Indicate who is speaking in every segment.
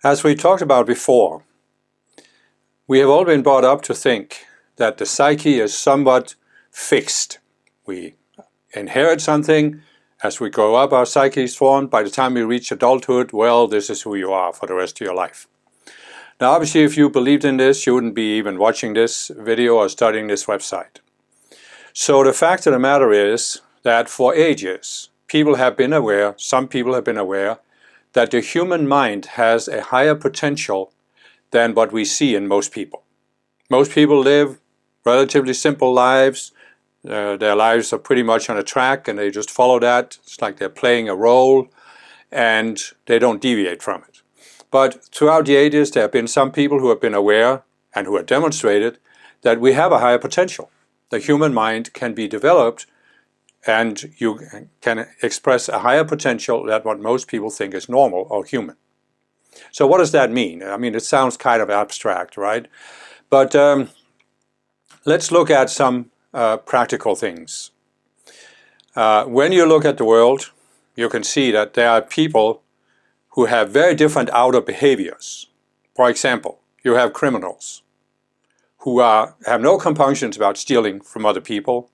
Speaker 1: As we talked about before, we have all been brought up to think that the psyche is somewhat fixed. We inherit something. As we grow up, our psyche is formed. By the time we reach adulthood, well, this is who you are for the rest of your life. Now, obviously, if you believed in this, you wouldn't be even watching this video or studying this website. So the fact of the matter is that for ages, people have been aware, some people have been aware, that the human mind has a higher potential than what we see in most people. Most people live relatively simple lives. Their lives are pretty much on a track and they just follow that. It's like they're playing a role and they don't deviate from it. But throughout the ages, there have been some people who have been aware and who have demonstrated that we have a higher potential. The human mind can be developed and you can express a higher potential than what most people think is normal or human. So what does that mean? I mean, it sounds kind of abstract, right? But let's look at some practical things. When you look at the world, you can see that there are people who have very different outer behaviors. For example, you have criminals who have no compunctions about stealing from other people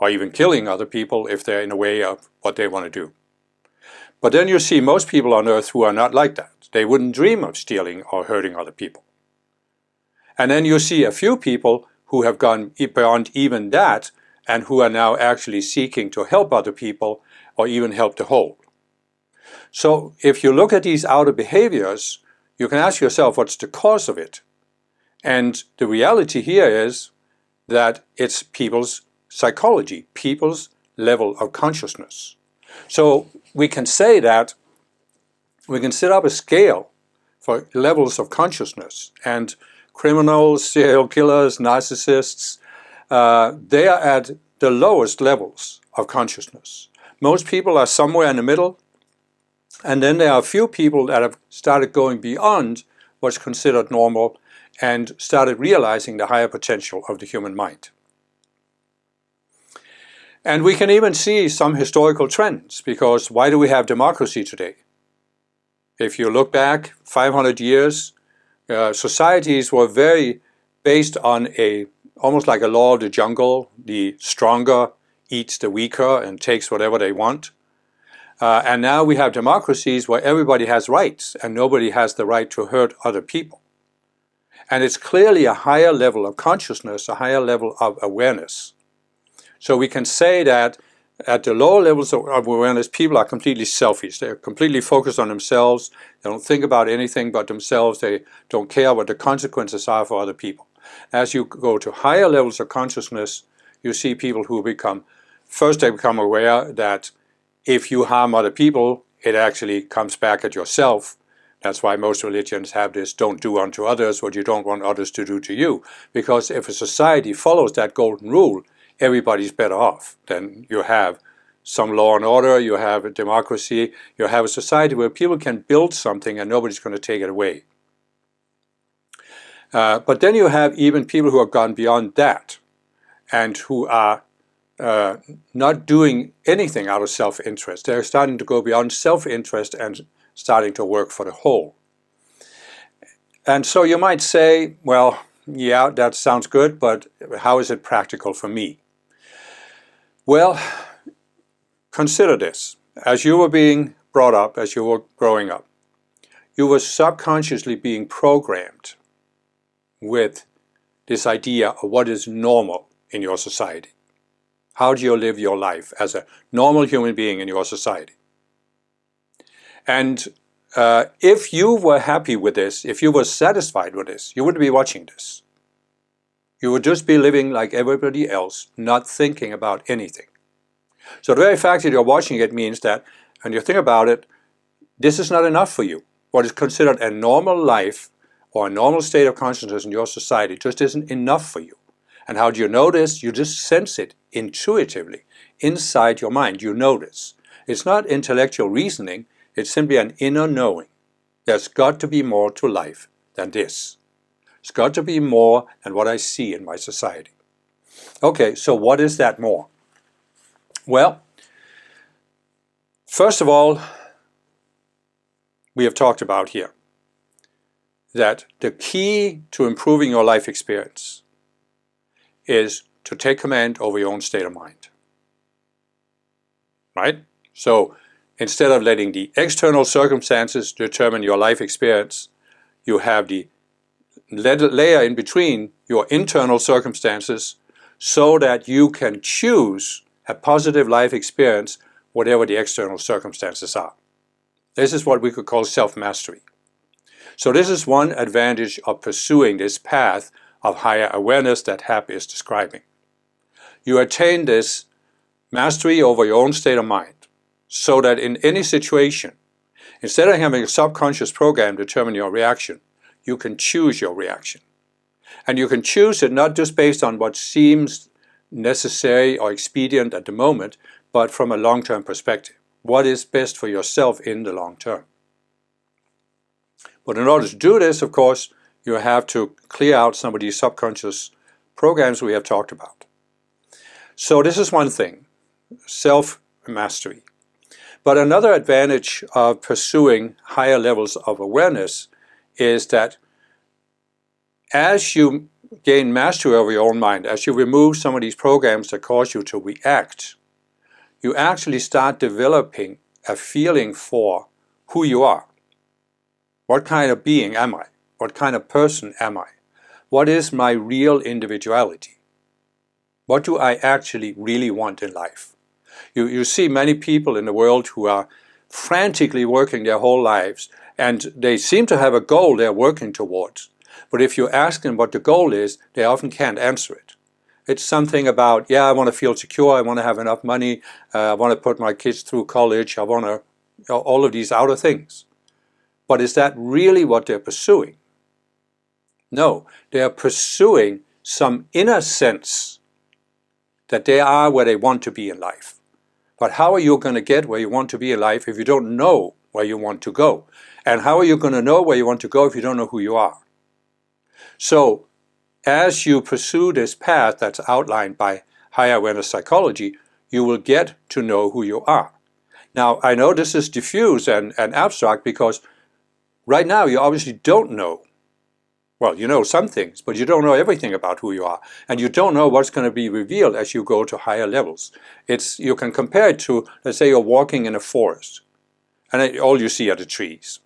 Speaker 1: or even killing other people if they're in the way of what they want to do. But then you see most people on earth who are not like that. They wouldn't dream of stealing or hurting other people. And then you see a few people who have gone beyond even that and who are now actually seeking to help other people or even help the whole. So if you look at these outer behaviors, you can ask yourself what's the cause of it. And the reality here is that it's people's psychology, people's level of consciousness. So we can say that we can set up a scale for levels of consciousness, and criminals, serial killers, narcissists, they are at the lowest levels of consciousness. Most people are somewhere in the middle, and then there are a few people that have started going beyond what's considered normal and started realizing the higher potential of the human mind. And we can even see some historical trends, because why do we have democracy today? If you look back 500 years, societies were very based on almost like a law of the jungle. The stronger eats the weaker and takes whatever they want. And now we have democracies where everybody has rights and nobody has the right to hurt other people. And it's clearly a higher level of consciousness, a higher level of awareness. So we can say that at the lower levels of awareness, people are completely selfish. They're completely focused on themselves. They don't think about anything but themselves. They don't care what the consequences are for other people. As you go to higher levels of consciousness, you see people who first they become aware that if you harm other people, it actually comes back at yourself. That's why most religions have this, don't do unto others what you don't want others to do to you. Because if a society follows that golden rule, everybody's better off. Then you have some law and order, you have a democracy, you have a society where people can build something and nobody's going to take it away. But then you have even people who have gone beyond that and who are not doing anything out of self-interest. They're starting to go beyond self-interest and starting to work for the whole. And so you might say, well, yeah, that sounds good, but how is it practical for me? Well, consider this. As you were being brought up, as you were growing up, you were subconsciously being programmed with this idea of what is normal in your society. How do you live your life as a normal human being in your society? And if you were happy with this, if you were satisfied with this, you wouldn't be watching this. You would just be living like everybody else, not thinking about anything. So the very fact that you're watching it means that, when you think about it, this is not enough for you. What is considered a normal life or a normal state of consciousness in your society just isn't enough for you. And how do you know this? You just sense it intuitively. Inside your mind, you know this. It's not intellectual reasoning, it's simply an inner knowing. There's got to be more to life than this. It's got to be more than what I see in my society. Okay, so what is that more? Well, first of all, we have talked about here that the key to improving your life experience is to take command over your own state of mind. Right? So instead of letting the external circumstances determine your life experience, you have the layer in between, your internal circumstances, so that you can choose a positive life experience whatever the external circumstances are. This is what we could call self-mastery. So this is one advantage of pursuing this path of higher awareness that HAP is describing. You attain this mastery over your own state of mind, so that in any situation, instead of having a subconscious program determine your reaction, you can choose your reaction. And you can choose it not just based on what seems necessary or expedient at the moment, but from a long-term perspective. What is best for yourself in the long term? But in order to do this, of course, you have to clear out some of these subconscious programs we have talked about. So this is one thing, self-mastery. But another advantage of pursuing higher levels of awareness is that as you gain mastery over your own mind, as you remove some of these programs that cause you to react, you actually start developing a feeling for who you are. What kind of being am I? What kind of person am I? What is my real individuality? What do I actually really want in life? You see many people in the world who are frantically working their whole lives, and they seem to have a goal they're working towards. But if you ask them what the goal is, they often can't answer it. It's something about, yeah, I want to feel secure, I want to have enough money, I want to put my kids through college, I want to, all of these outer things. But is that really what they're pursuing? No, they are pursuing some inner sense that they are where they want to be in life. But how are you going to get where you want to be in life if you don't know where you want to go? And how are you going to know where you want to go if you don't know who you are? So, as you pursue this path that's outlined by higher awareness psychology, you will get to know who you are. Now, I know this is diffuse and abstract because right now you obviously don't know. Well, you know some things, but you don't know everything about who you are. And you don't know what's going to be revealed as you go to higher levels. You can compare it to, let's say you're walking in a forest, and all you see are the trees,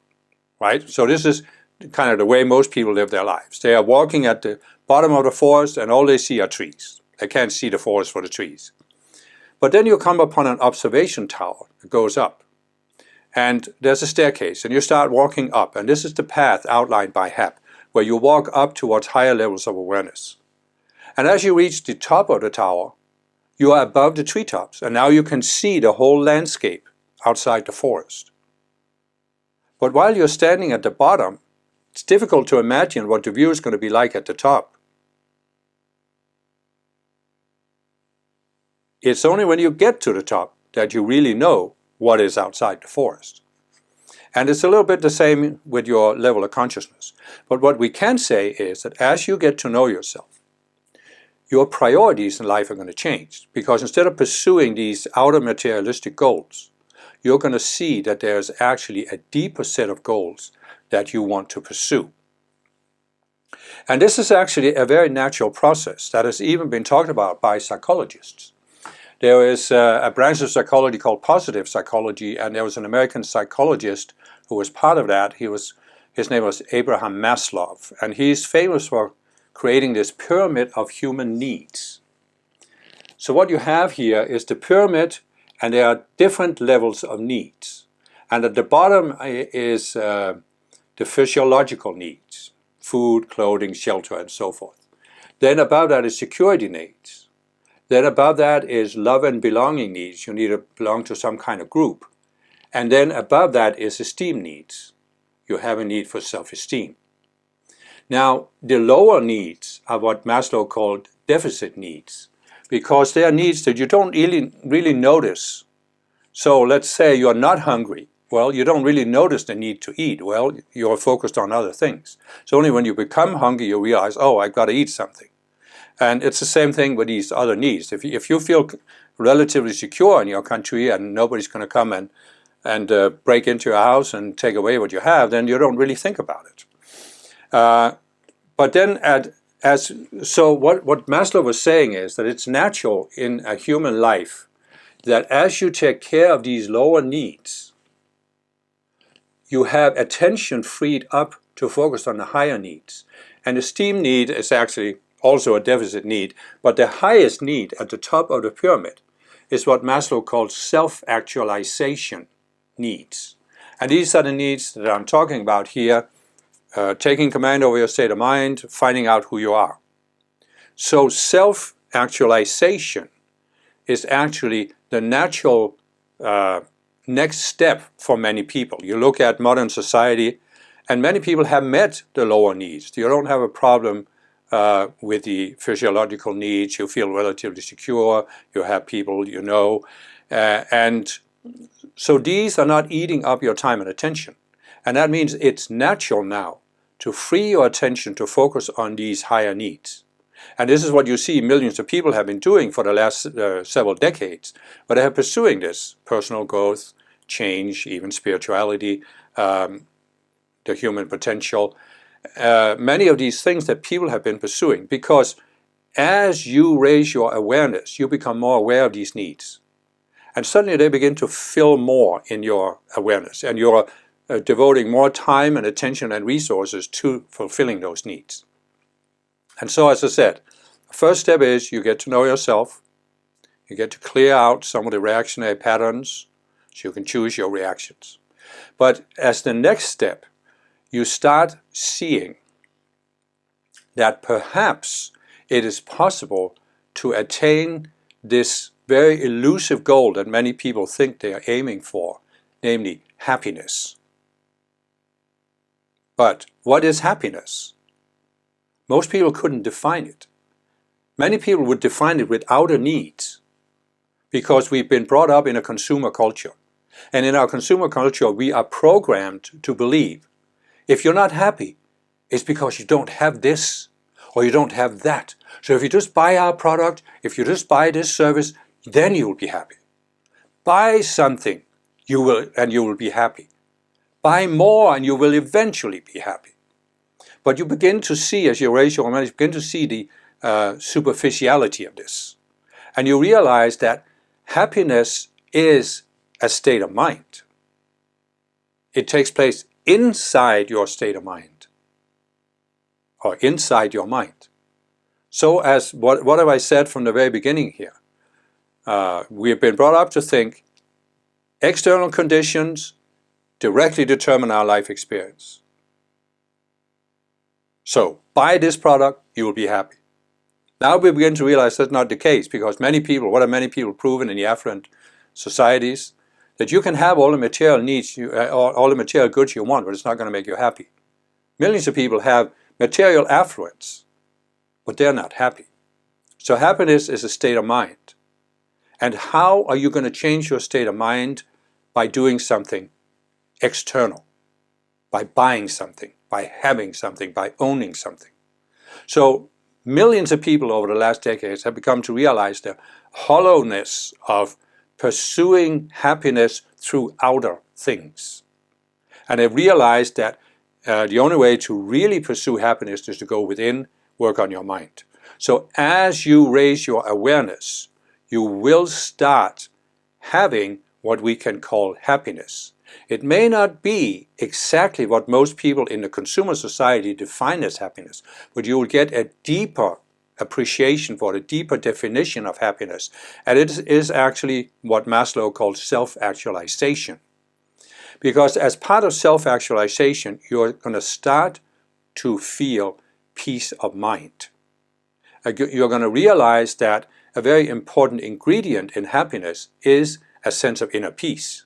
Speaker 1: right? So this is kind of the way most people live their lives. They are walking at the bottom of the forest, and all they see are trees. They can't see the forest for the trees. But then you come upon an observation tower that goes up. And there's a staircase, and you start walking up. And this is the path outlined by HAP, where you walk up towards higher levels of awareness. And as you reach the top of the tower, you are above the treetops, and now you can see the whole landscape outside the forest. But while you're standing at the bottom, it's difficult to imagine what the view is going to be like at the top. It's only when you get to the top that you really know what is outside the forest. And it's a little bit the same with your level of consciousness. But what we can say is that as you get to know yourself, your priorities in life are going to change. Because instead of pursuing these outer materialistic goals, you're going to see that there's actually a deeper set of goals that you want to pursue. And this is actually a very natural process that has even been talked about by psychologists. There is a branch of psychology called positive psychology, and there was an American psychologist who was part of that. His name was Abraham Maslow, and he's famous for creating this pyramid of human needs. So what you have here is the pyramid, and there are different levels of needs. And at the bottom is the physiological needs, food, clothing, shelter, and so forth. Then above that is security needs. Then above that is love and belonging needs. You need to belong to some kind of group. And then above that is esteem needs. You have a need for self-esteem. Now, the lower needs are what Maslow called deficit needs, because they are needs that you don't really notice. So let's say you're not hungry. Well, you don't really notice the need to eat. Well, you're focused on other things. It's only when you become hungry you realize, oh, I've got to eat something. And it's the same thing with these other needs. If you feel relatively secure in your country and nobody's going to come and break into your house and take away what you have, then you don't really think about it. But then so what Maslow was saying is that it's natural in a human life that as you take care of these lower needs, you have attention freed up to focus on the higher needs. And esteem need is actually also a deficit need, but the highest need at the top of the pyramid is what Maslow calls self-actualization needs. And these are the needs that I'm talking about here. Taking command over your state of mind, finding out who you are. So self-actualization is actually the natural next step for many people. You look at modern society, and many people have met the lower needs. You don't have a problem with the physiological needs. You feel relatively secure. You have people you know. And so these are not eating up your time and attention. And that means it's natural now to free your attention to focus on these higher needs. And this is what you see millions of people have been doing for the last several decades. But they are pursuing this personal growth, change, even spirituality, the human potential. Many of these things that people have been pursuing, because as you raise your awareness, you become more aware of these needs. And suddenly they begin to fill more in your awareness, and you're devoting more time and attention and resources to fulfilling those needs. And so, as I said, the first step is you get to know yourself. You get to clear out some of the reactionary patterns so you can choose your reactions. But as the next step, you start seeing that perhaps it is possible to attain this very elusive goal that many people think they are aiming for, namely happiness. But what is happiness? Most people couldn't define it. Many people would define it with outer needs because we've been brought up in a consumer culture. And in our consumer culture, we are programmed to believe if you're not happy, it's because you don't have this or you don't have that. So if you just buy our product, if you just buy this service, then you will be happy. Buy something, you will be happy. Buy more and you will eventually be happy. But you begin to see, as you raise your awareness, you begin to see the superficiality of this. And you realize that happiness is a state of mind. It takes place inside your state of mind, or inside your mind. So as what have I said from the very beginning here? We have been brought up to think external conditions directly determine our life experience. So buy this product, you will be happy. Now we begin to realize that's not the case, because many people, what have many people proven in the affluent societies? That you can have all the material needs, all the material goods you want, but it's not going to make you happy. Millions of people have material affluence, but they're not happy. So happiness is a state of mind. And how are you going to change your state of mind? By doing something external, by buying something, by having something, by owning something. So millions of people over the last decades have become to realize the hollowness of pursuing happiness through outer things. And they've realized that the only way to really pursue happiness is to go within, work on your mind. So as you raise your awareness, you will start having what we can call happiness. It may not be exactly what most people in the consumer society define as happiness, but you will get a deeper appreciation for it, a deeper definition of happiness. And it is actually what Maslow calls self-actualization. Because as part of self-actualization, you're going to start to feel peace of mind. You're going to realize that a very important ingredient in happiness is a sense of inner peace.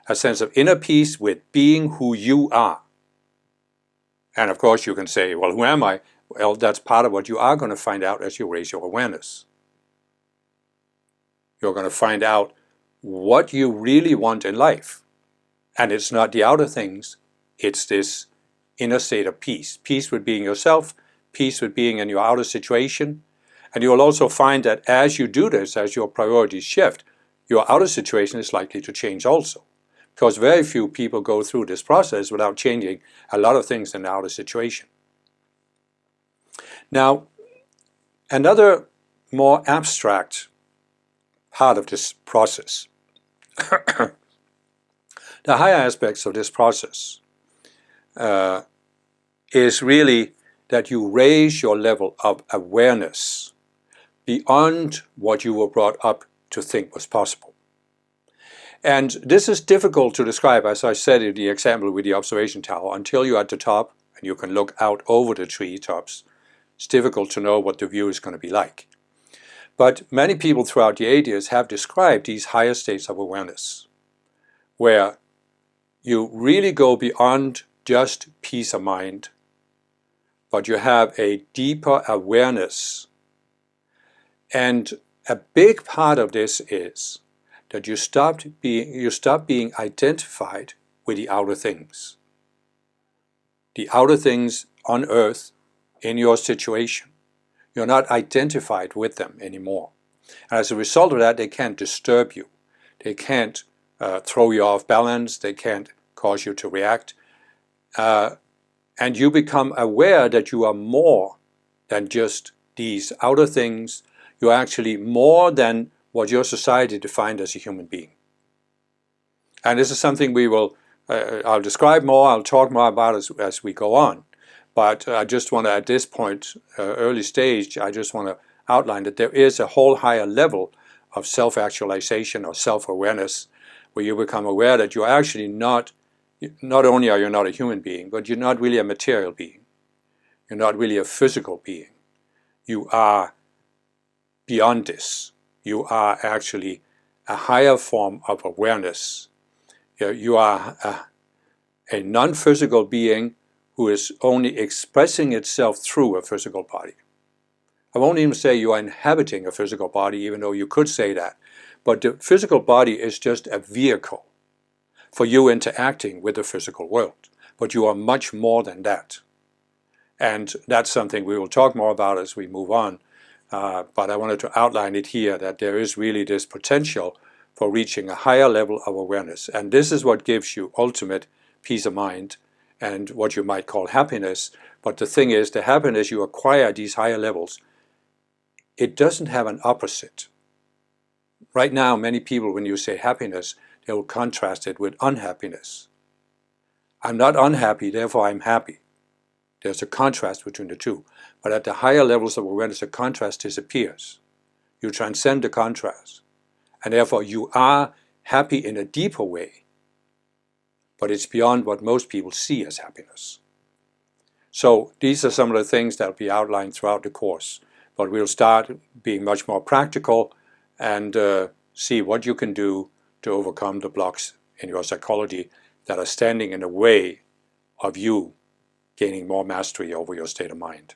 Speaker 1: A sense of inner peace with being who you are. And of course you can say, well, who am I? Well, that's part of what you are going to find out as you raise your awareness. You're going to find out what you really want in life. And it's not the outer things, it's this inner state of peace. Peace with being yourself, peace with being in your outer situation. And you will also find that as you do this, as your priorities shift, your outer situation is likely to change also. because very few people go through this process without changing a lot of things in the outer situation. Now, another more abstract part of this process, the higher aspects of this process, is really that you raise your level of awareness beyond what you were brought up to think was possible. And this is difficult to describe, as I said in the example with the observation tower. Until you're at the top and you can look out over the treetops, it's difficult to know what the view is going to be like. But many people throughout the ages have described these higher states of awareness, where you really go beyond just peace of mind, but you have a deeper awareness. And a big part of this is that you stop being identified with the outer things. The outer things on earth in your situation. You're not identified with them anymore. And as a result of that, they can't disturb you. They can't throw you off balance. They can't cause you to react. And you become aware that you are more than just these outer things. You're actually more than what your society defined as a human being. And this is something we will, I'll describe more, I'll talk more about as we go on. But I just want to, at this point, early stage, I just want to outline that there is a whole higher level of self-actualization or self-awareness where you become aware that you're actually not only are you not a human being, but you're not really a material being. You're not really a physical being. You are beyond this. You are actually a higher form of awareness. You are a non-physical being who is only expressing itself through a physical body. I won't even say you are inhabiting a physical body, even though you could say that. But the physical body is just a vehicle for you interacting with the physical world. But you are much more than that. And that's something we will talk more about as we move on. But I wanted to outline it here, that there is really this potential for reaching a higher level of awareness. And this is what gives you ultimate peace of mind and what you might call happiness. But the thing is, the happiness you acquire at these higher levels, it doesn't have an opposite. Right now, many people, when you say happiness, they will contrast it with unhappiness. I'm not unhappy, therefore I'm happy. There's a contrast between the two. But at the higher levels of awareness, the contrast disappears. You transcend the contrast. And therefore you are happy in a deeper way. But it's beyond what most people see as happiness. So these are some of the things that will be outlined throughout the course. But we'll start being much more practical and see what you can do to overcome the blocks in your psychology that are standing in the way of you gaining more mastery over your state of mind.